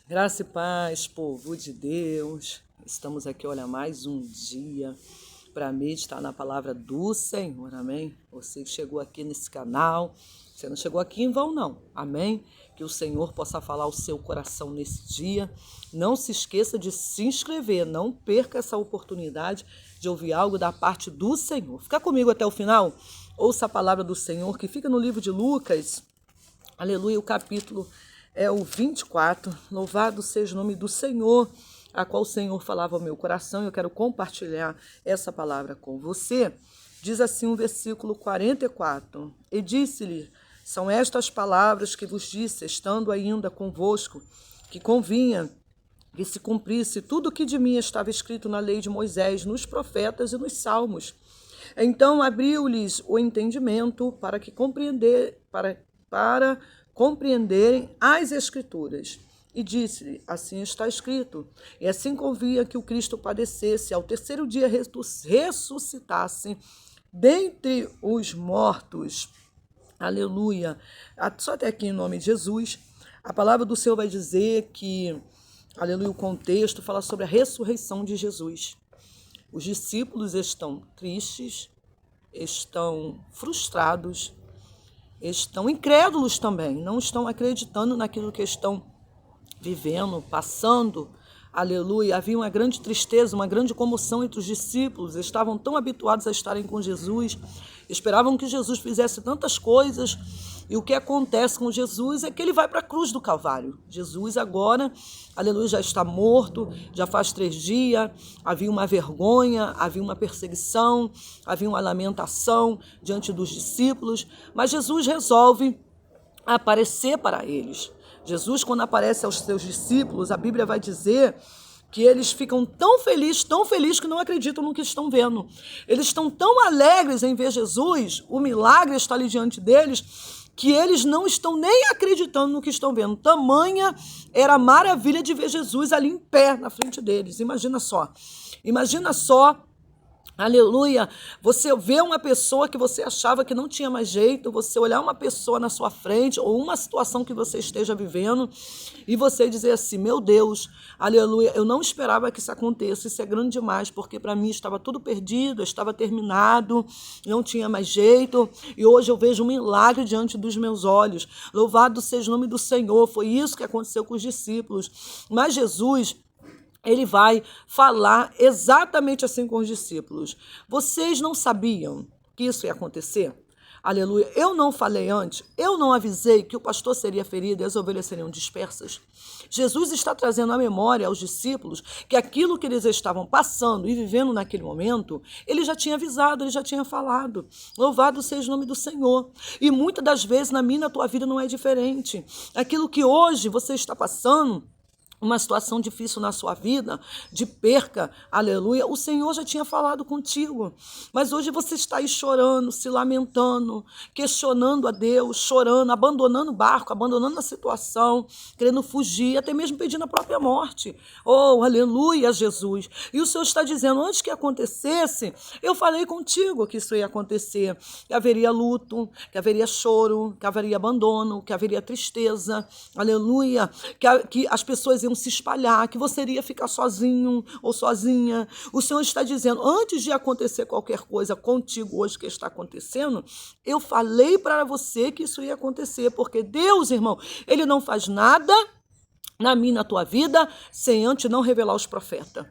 Graça e paz, povo de Deus. Estamos aqui, olha, mais um dia para meditar na palavra do Senhor, amém? Você que chegou aqui nesse canal, você não chegou aqui em vão, não, amém? Que o Senhor possa falar ao seu coração nesse dia. Não se esqueça de se inscrever, não perca essa oportunidade de ouvir algo da parte do Senhor. Fica comigo até o final, ouça a palavra do Senhor, que fica no livro de Lucas, aleluia, o capítulo é o 24, louvado seja o nome do Senhor, a qual o Senhor falava ao meu coração. Eu quero compartilhar essa palavra com você. Diz assim o versículo 44, e disse-lhe, são estas palavras que vos disse, estando ainda convosco, que convinha que se cumprisse tudo o que de mim estava escrito na lei de Moisés, nos profetas e nos salmos. Então abriu-lhes o entendimento para compreenderem as Escrituras. E disse-lhe, assim está escrito, e assim convinha que o Cristo padecesse, ao terceiro dia ressuscitasse dentre os mortos. Aleluia. Só até aqui em nome de Jesus. A palavra do Senhor vai dizer que, aleluia, o contexto fala sobre a ressurreição de Jesus. Os discípulos estão tristes, estão frustrados, estão incrédulos também, não estão acreditando naquilo que estão vivendo, passando, aleluia. Havia uma grande tristeza, uma grande comoção entre os discípulos, estavam tão habituados a estarem com Jesus, esperavam que Jesus fizesse tantas coisas, e o que acontece com Jesus é que ele vai para a cruz do Calvário. Jesus agora, aleluia, já está morto, já faz 3 dias, havia uma vergonha, havia uma perseguição, havia uma lamentação diante dos discípulos, mas Jesus resolve aparecer para eles. Jesus, quando aparece aos seus discípulos, a Bíblia vai dizer que eles ficam tão felizes que não acreditam no que estão vendo. Eles estão tão alegres em ver Jesus, o milagre está ali diante deles, que eles não estão nem acreditando no que estão vendo. Tamanha era a maravilha de ver Jesus ali em pé na frente deles. Imagina só, aleluia, você vê uma pessoa que você achava que não tinha mais jeito, você olhar uma pessoa na sua frente ou uma situação que você esteja vivendo e você dizer assim, meu Deus, aleluia, eu não esperava que isso aconteça, isso é grande demais, porque para mim estava tudo perdido, estava terminado, não tinha mais jeito, e hoje eu vejo um milagre diante dos meus olhos. Louvado seja o nome do Senhor. Foi isso que aconteceu com os discípulos. Mas Jesus, ele vai falar exatamente assim com os discípulos. Vocês não sabiam que isso ia acontecer? Aleluia. Eu não falei antes, eu não avisei que o pastor seria ferido e as ovelhas seriam dispersas. Jesus está trazendo à memória aos discípulos que aquilo que eles estavam passando e vivendo naquele momento, ele já tinha avisado, ele já tinha falado. Louvado seja o nome do Senhor. E muitas das vezes na minha e na tua vida não é diferente. Aquilo que hoje você está passando, uma situação difícil na sua vida, de perca, aleluia, o Senhor já tinha falado contigo, mas hoje você está aí chorando, se lamentando, questionando a Deus, chorando, abandonando o barco, abandonando a situação, querendo fugir, até mesmo pedindo a própria morte. Oh, aleluia, Jesus. E o Senhor está dizendo, antes que acontecesse, eu falei contigo que isso ia acontecer, que haveria luto, que haveria choro, que haveria abandono, que haveria tristeza, aleluia, que as pessoas iam se espalhar, que você iria ficar sozinho ou sozinha. O Senhor está dizendo, antes de acontecer qualquer coisa contigo hoje que está acontecendo, eu falei para você que isso ia acontecer, porque Deus, irmão, ele não faz nada na minha, na tua vida, sem antes não revelar os profetas.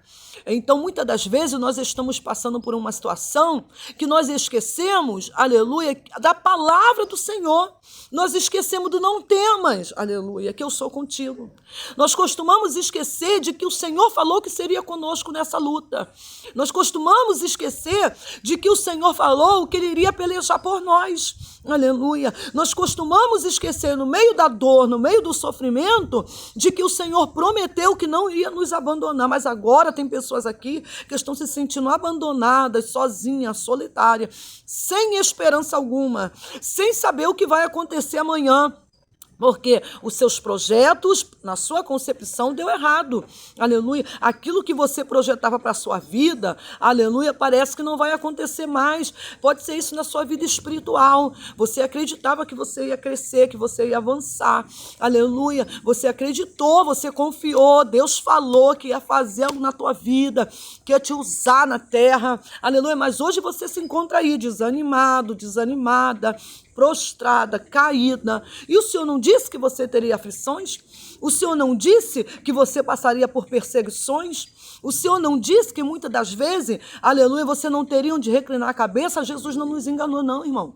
Então, muitas das vezes, nós estamos passando por uma situação que nós esquecemos, aleluia, da palavra do Senhor. Nós esquecemos do não temas, aleluia, que eu sou contigo. Nós costumamos esquecer de que o Senhor falou que seria conosco nessa luta. Nós costumamos esquecer de que o Senhor falou que Ele iria pelejar por nós. Aleluia. Nós costumamos esquecer no meio da dor, no meio do sofrimento, de que o Senhor prometeu que não iria nos abandonar. Mas agora tem pessoas aqui que estão se sentindo abandonadas, sozinhas, solitárias, sem esperança alguma, sem saber o que vai acontecer amanhã. Porque os seus projetos, na sua concepção, deu errado. Aleluia. Aquilo que você projetava para a sua vida, aleluia, parece que não vai acontecer mais. Pode ser isso na sua vida espiritual. Você acreditava que você ia crescer, que você ia avançar. Aleluia. Você acreditou, você confiou. Deus falou que ia fazer algo na tua vida, que ia te usar na terra. Aleluia. Mas hoje você se encontra aí desanimado, desanimada, prostrada, caída. E o Senhor não disse que você teria aflições? O Senhor não disse que você passaria por perseguições? O Senhor não disse que muitas das vezes, aleluia, você não teria onde reclinar a cabeça? Jesus não nos enganou não, irmão.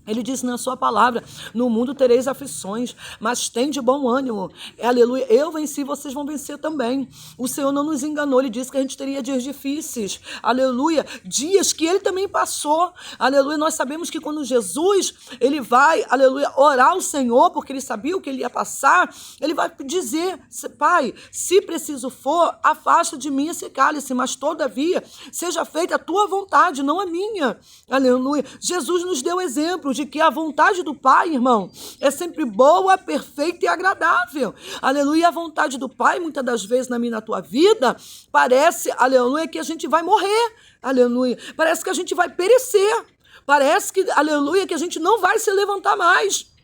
Ele disse na sua palavra, no mundo tereis aflições, mas tem de bom ânimo. Aleluia, eu venci, vocês vão vencer também. O Senhor não nos enganou, ele disse que a gente teria dias difíceis. Aleluia, dias que ele também passou. Aleluia, nós sabemos que quando Jesus, ele vai, aleluia, orar ao Senhor, porque ele sabia o que ele ia passar, ele vai dizer, Pai, se preciso for, afasta de mim esse cálice, mas todavia, seja feita a tua vontade, não a minha. Aleluia, Jesus nos deu exemplo de que a vontade do Pai, irmão, é sempre boa, perfeita e agradável. Aleluia. E a vontade do Pai, muitas das vezes na minha e na tua vida, parece, aleluia, que a gente vai morrer. Aleluia. Parece que a gente vai perecer. Parece que, aleluia, que a gente não vai se levantar mais.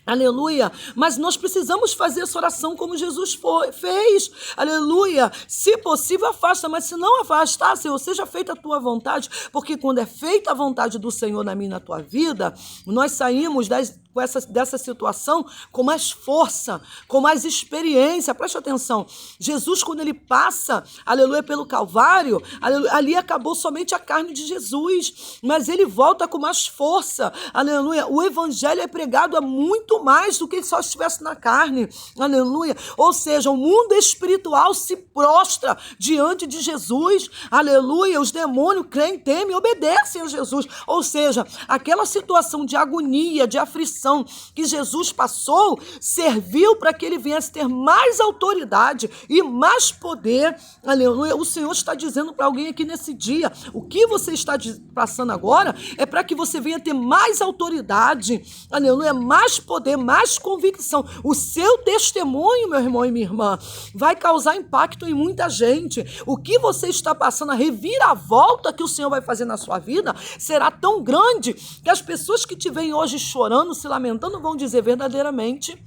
Aleluia, mas nós precisamos fazer essa oração como Jesus fez, aleluia, se possível afasta, mas se não afastar, Senhor, seja feita a tua vontade, porque quando é feita a vontade do Senhor na minha e na tua vida, nós saímos dessa situação com mais força, com mais experiência. Preste atenção, Jesus, quando ele passa, aleluia, pelo Calvário, aleluia, ali acabou somente a carne de Jesus, mas ele volta com mais força, aleluia, o evangelho é pregado a muito mais do que ele só estivesse na carne, aleluia, ou seja, o mundo espiritual se prostra diante de Jesus, aleluia, os demônios creem, temem, obedecem a Jesus, ou seja, aquela situação de agonia, de aflição que Jesus passou, serviu para que ele viesse ter mais autoridade e mais poder, aleluia. O Senhor está dizendo para alguém aqui nesse dia, o que você está passando agora é para que você venha ter mais autoridade, aleluia, mais poder, mais convicção. O seu testemunho, meu irmão e minha irmã, vai causar impacto em muita gente. O que você está passando, a reviravolta que o Senhor vai fazer na sua vida, será tão grande que as pessoas que te veem hoje chorando, se lamentando, vão dizer verdadeiramente,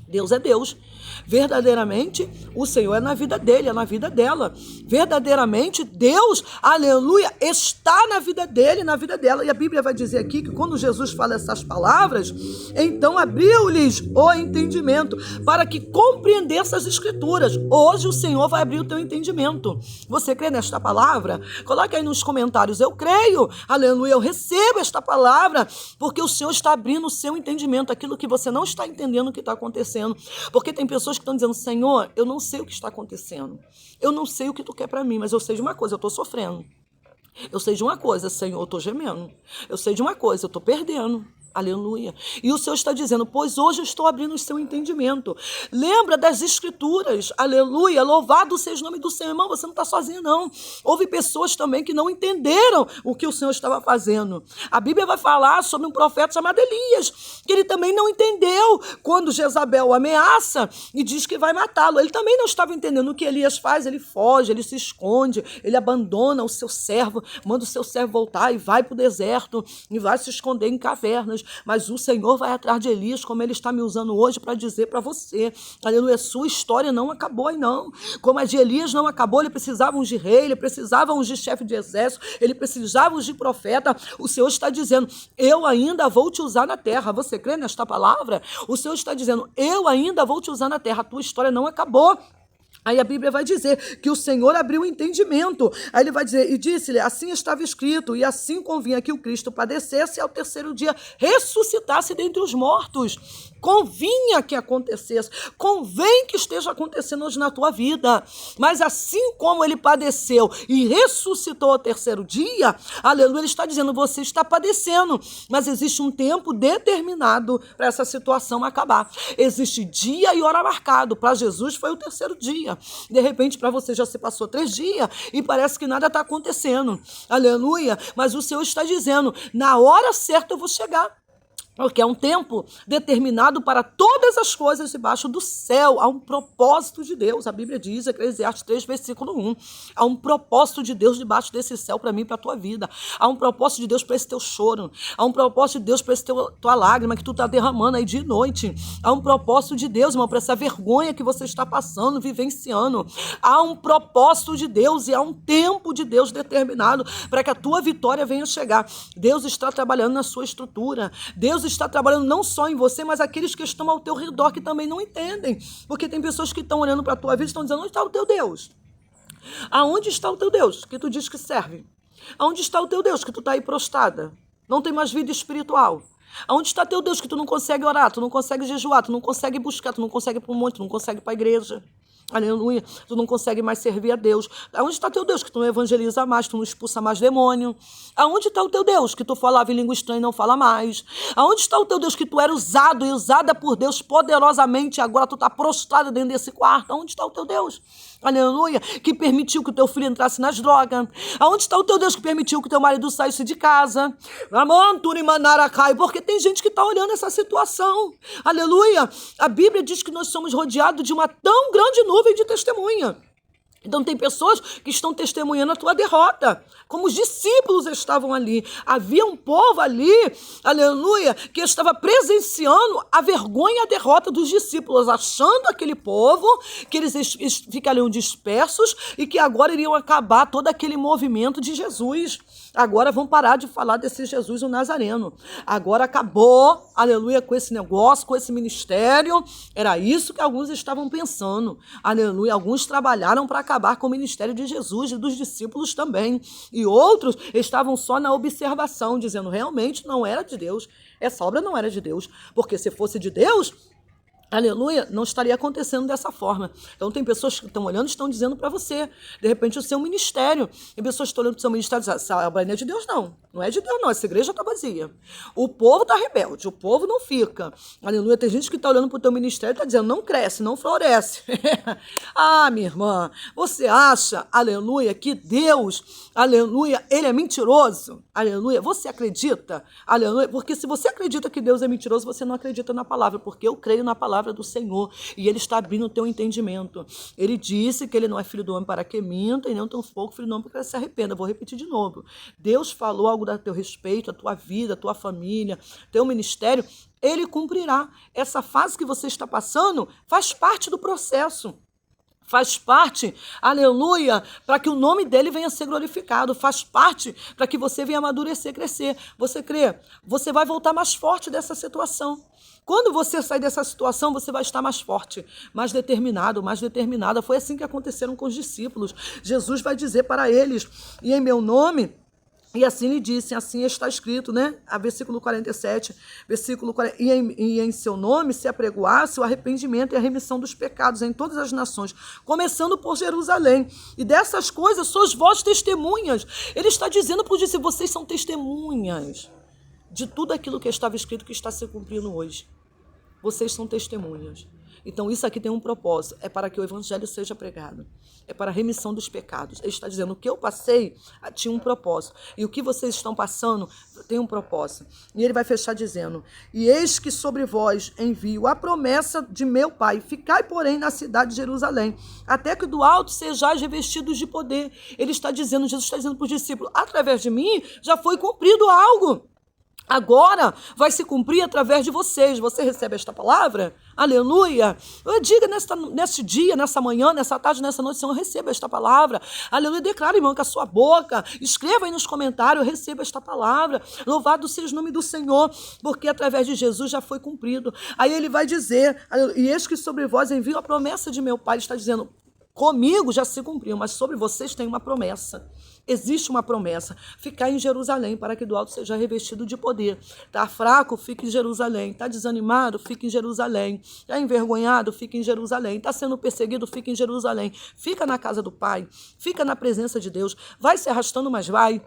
Deus é Deus. Verdadeiramente, o Senhor é na vida dele, é na vida dela. Verdadeiramente, Deus, aleluia, está na vida dele, na vida dela. E a Bíblia vai dizer aqui que quando Jesus fala essas palavras, então abriu-lhes o entendimento para que compreendesse as Escrituras. Hoje o Senhor vai abrir o teu entendimento. Você crê nesta palavra? Coloque aí nos comentários, eu creio, aleluia, eu recebo esta palavra, porque o Senhor está abrindo o seu entendimento, aquilo que você não está entendendo que está acontecendo. Porque tem pessoas que estão dizendo, Senhor, eu não sei o que está acontecendo. Eu não sei o que tu quer para mim, mas eu sei de uma coisa, eu estou sofrendo. Eu sei de uma coisa, Senhor, eu estou gemendo. Eu sei de uma coisa, eu estou perdendo. Aleluia. E o Senhor está dizendo, pois hoje eu estou abrindo o seu entendimento. Lembra das Escrituras. Aleluia. Louvado seja o nome do Senhor. Irmão, você não está sozinho, não. Houve pessoas também que não entenderam o que o Senhor estava fazendo. A Bíblia vai falar sobre um profeta chamado Elias, que ele também não entendeu quando Jezabel o ameaça e diz que vai matá-lo. Ele também não estava entendendo o que Elias faz. Ele foge, ele se esconde, ele abandona o seu servo, manda o seu servo voltar e vai para o deserto e vai se esconder em cavernas. Mas o Senhor vai atrás de Elias, como ele está me usando hoje para dizer para você, aleluia, sua história não acabou aí não, como a de Elias não acabou, ele precisava ungir rei, ele precisava ungir chefe de exército, ele precisava ungir profeta. O Senhor está dizendo, eu ainda vou te usar na terra. Você crê nesta palavra? O Senhor está dizendo, eu ainda vou te usar na terra, a tua história não acabou. Aí a Bíblia vai dizer que o Senhor abriu o entendimento. Aí ele vai dizer, e disse-lhe, assim estava escrito, e assim convinha que o Cristo padecesse e ao terceiro dia ressuscitasse dentre os mortos. Convinha que acontecesse, convém que esteja acontecendo hoje na tua vida. Mas assim como ele padeceu e ressuscitou ao terceiro dia, aleluia, ele está dizendo, você está padecendo, mas existe um tempo determinado para essa situação acabar. Existe dia e hora marcado. Para Jesus foi o terceiro dia. De repente, para você já se passou 3 dias e parece que nada está acontecendo. Aleluia. Mas o Senhor está dizendo, na hora certa eu vou chegar. Porque é um tempo determinado para todas as coisas debaixo do céu. Há um propósito de Deus. A Bíblia diz, Eclesiastes 3, versículo 1. Há um propósito de Deus debaixo desse céu para mim e para a tua vida. Há um propósito de Deus para esse teu choro. Há um propósito de Deus para essa tua lágrima que tu está derramando aí de noite. Há um propósito de Deus, irmão, para essa vergonha que você está passando, vivenciando. Há um propósito de Deus e há um tempo de Deus determinado para que a tua vitória venha chegar. Deus está trabalhando na sua estrutura. Deus está trabalhando não só em você, mas aqueles que estão ao teu redor que também não entendem. Porque tem pessoas que estão olhando para a tua vida e estão dizendo, onde está o teu Deus? Aonde está o teu Deus que tu diz que serve? Aonde está o teu Deus que tu está aí prostrada? Não tem mais vida espiritual. Aonde está teu Deus que tu não consegue orar, tu não consegue jejuar, tu não consegue buscar, tu não consegue ir para o monte, tu não consegue ir para a igreja? Aleluia, tu não consegue mais servir a Deus. Aonde está teu Deus que tu não evangeliza mais, tu não expulsa mais demônio? Aonde está o teu Deus que tu falava em língua estranha e não fala mais? Aonde está o teu Deus que tu era usado e usada por Deus poderosamente e agora tu está prostrado dentro desse quarto? Aonde está o teu Deus? Aleluia, que permitiu que o teu filho entrasse nas drogas. Aonde está o teu Deus que permitiu que o teu marido saísse de casa? Porque tem gente que está olhando essa situação. Aleluia, a Bíblia diz que nós somos rodeados de uma tão grande nuvem de testemunha. Então tem pessoas que estão testemunhando a tua derrota, como os discípulos estavam ali. Havia um povo ali, aleluia, que estava presenciando a vergonha e a derrota dos discípulos, achando aquele povo que eles ficariam dispersos e que agora iriam acabar todo aquele movimento de Jesus. Agora vão parar de falar desse Jesus o Nazareno. Agora acabou, aleluia, com esse negócio, com esse ministério. Era isso que alguns estavam pensando. Aleluia, alguns trabalharam para acabar com o ministério de Jesus e dos discípulos também. E outros estavam só na observação, dizendo realmente não era de Deus. Essa obra não era de Deus. Porque se fosse de Deus, aleluia, não estaria acontecendo dessa forma. Então tem pessoas que estão olhando e estão dizendo para você, de repente, o seu ministério. Tem pessoas que estão olhando para o seu ministério e dizem, essa obra não é de Deus, não. Não é de Deus, não. Essa igreja está vazia. O povo está rebelde, o povo não fica. Aleluia, tem gente que está olhando para o teu ministério e está dizendo, não cresce, não floresce. Ah, minha irmã, você acha, aleluia, que Deus, aleluia, ele é mentiroso? Aleluia, você acredita? Aleluia, porque se você acredita que Deus é mentiroso, você não acredita na palavra, porque eu creio na palavra do Senhor, e Ele está abrindo o teu entendimento. Ele disse que Ele não é filho do homem para que minta, e não tão pouco filho do homem para que se arrependa. Vou repetir de novo. Deus falou algo a teu respeito, a tua vida, a tua família, teu ministério, Ele cumprirá. Essa fase que você está passando faz parte do processo. Faz parte, aleluia, para que o nome dele venha a ser glorificado. Faz parte para que você venha amadurecer, crescer. Você crê? Você vai voltar mais forte dessa situação. Quando você sair dessa situação, você vai estar mais forte, mais determinado, mais determinada. Foi assim que aconteceram com os discípulos. Jesus vai dizer para eles, e em meu nome... E assim lhe disse, assim está escrito, né? A versículo 47, versículo 40, e em seu nome se apregoasse o arrependimento e a remissão dos pecados em todas as nações, começando por Jerusalém. E dessas coisas sois vós testemunhas. Ele está dizendo para os discípulos, vocês são testemunhas de tudo aquilo que estava escrito que está se cumprindo hoje. Vocês são testemunhas. Então, isso aqui tem um propósito, é para que o evangelho seja pregado, é para a remissão dos pecados. Ele está dizendo, o que eu passei tinha um propósito, e o que vocês estão passando tem um propósito. E ele vai fechar dizendo, e eis que sobre vós envio a promessa de meu Pai, ficai, porém, na cidade de Jerusalém, até que do alto sejais revestidos de poder. Ele está dizendo, Jesus está dizendo para os discípulos, através de mim já foi cumprido algo. Agora vai se cumprir através de vocês. Você recebe esta palavra? Aleluia. Diga neste dia, nessa manhã, nessa tarde, nessa noite, Senhor, receba esta palavra. Aleluia. Declare, irmão, com a sua boca. Escreva aí nos comentários, receba esta palavra. Louvado seja o nome do Senhor, porque através de Jesus já foi cumprido. Aí ele vai dizer, e eis que sobre vós envio a promessa de meu Pai. Ele está dizendo, comigo já se cumpriu, mas sobre vocês tem uma promessa. Existe uma promessa. Ficar em Jerusalém para que do alto seja revestido de poder. Está fraco? Fique em Jerusalém. Está desanimado? Fique em Jerusalém. Está envergonhado? Fique em Jerusalém. Está sendo perseguido? Fique em Jerusalém. Fica na casa do Pai. Fica na presença de Deus. Vai se arrastando, mas vai.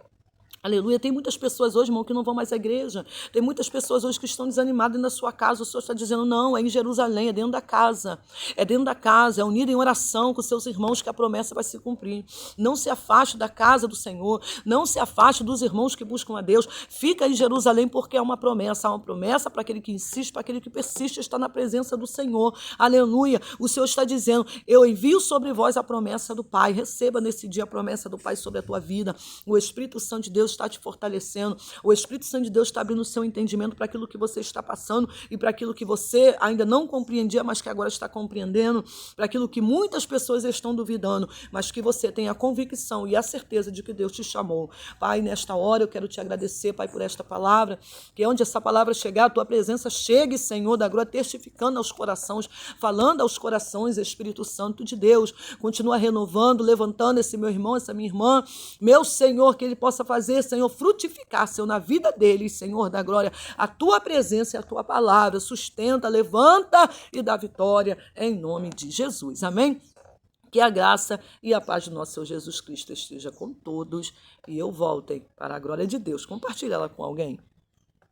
Aleluia. Tem muitas pessoas hoje, irmão, que não vão mais à igreja. Tem muitas pessoas hoje que estão desanimadas na sua casa. O Senhor está dizendo, não, é em Jerusalém, é dentro da casa. É dentro da casa, é unido em oração com seus irmãos que a promessa vai se cumprir. Não se afaste da casa do Senhor. Não se afaste dos irmãos que buscam a Deus. Fica em Jerusalém porque é uma promessa. Há uma promessa para aquele que insiste, para aquele que persiste, está na presença do Senhor. Aleluia. O Senhor está dizendo, eu envio sobre vós a promessa do Pai. Receba nesse dia a promessa do Pai sobre a tua vida. O Espírito Santo de Deus está te fortalecendo. O Espírito Santo de Deus está abrindo o seu entendimento para aquilo que você está passando e para aquilo que você ainda não compreendia, mas que agora está compreendendo, para aquilo que muitas pessoas estão duvidando, mas que você tem a convicção e a certeza de que Deus te chamou. Pai, nesta hora eu quero te agradecer, Pai, por esta palavra, que onde essa palavra chegar, a tua presença chegue, Senhor da glória, testificando aos corações, falando aos corações, Espírito Santo de Deus. Continua renovando, levantando esse meu irmão, essa minha irmã, meu Senhor, que ele possa fazer, Senhor, frutificar, Senhor, na vida deles, Senhor da glória, a tua presença e a tua palavra. Sustenta, levanta e dá vitória em nome de Jesus. Amém? Que a graça e a paz do nosso Senhor Jesus Cristo esteja com todos e eu voltem para a glória de Deus. Compartilha ela com alguém.